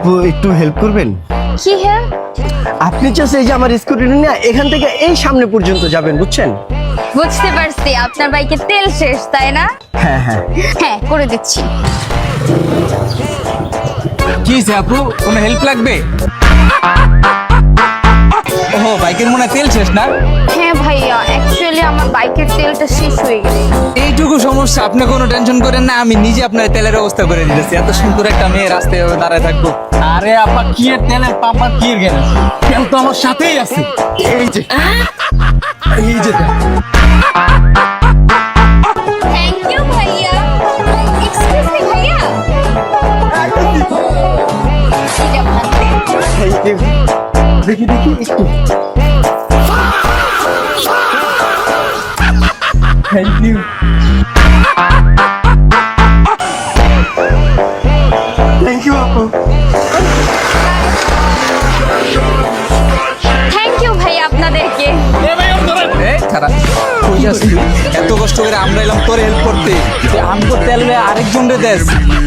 আপু একটু হেল্প করবেন? কি হ্যাঁ? আপনি জাস্ট এই যে আমার স্কুটি নিয়ে এখান থেকে এই সামনে পর্যন্ত যাবেন, বুঝছেন? বুঝতে পারছি আপনার বাইকে তেল শেষ, তাই না? হ্যাঁ হ্যাঁ। হ্যাঁ, করে দিচ্ছি। কি হয়েছে আপু, কোনো হেল্প লাগবে? ওহো, বাইকের মনে হয় তেল শেষ না? হ্যাঁ ভাইয়া, অ্যাকচুয়ালি আমার বাইকের তেলটা শেষ হয়ে গেছে। এইটুকু সমস্যা, আপনি কোনো টেনশন করেন না, আমি নিজে আপনার তেলের ব্যবস্থা করে দিতেছি। এত সুন্দর একটা মেয়ে রাস্তায় দাঁড়ায় থাকবো। আরে আপা, কি এর তেলের পাম্প আর কি এর গ্যারেজ? তেল তো আমার সাথেই আছে। এই যে এই যে তেল। থ্যাংক ইউ ভাইয়া। এক্সকিউজ মি ভাইয়া। এই যে আপনার তেল। Thank you. দেখি দেখি একটু। Thank you. থ্যাংক ইউ আপু। থ্যাংক ইউ ভাইয়া আপনাদেরকে। খারাপ কই আসলি? এত কষ্ট করে আমরা এলাম তোর হেল্প করতে, আমগো তেল আরেকজন রে দেশ।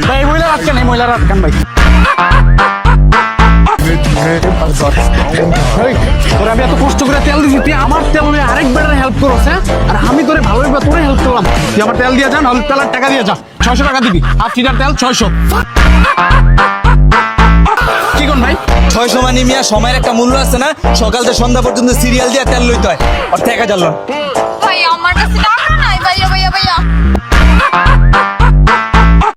ভাই মহিলা রাত কেন, মহিলা রাত কেন ভাই? তোরে আমি এত কষ্ট করে তেল দিছি, তুই আমার তেল নিয়ে আরেকবার হেল্প করছ? হ্যাঁ, আর আমি তোরে ভালোভাবে তোরে হেল্প করলাম। তুই আমার তেল দিয়ে যা, নাহলে তেলের টাকা দিয়ে যা। 600 টাকা দিবি, হাফ লিটার তেল 600। কি কোন ভাই? 600 মানে মিয়া সময়ের একটা মূল্য আছে না? সকাল থেকে সন্ধ্যা পর্যন্ত সিরিয়াল দিয়ে তেল লইতে হয়, আর টাকা জ্বালন। ভাইয়া আমার কাছে টাকা নাই ভাইয়া ভাইয়া ভাইয়া।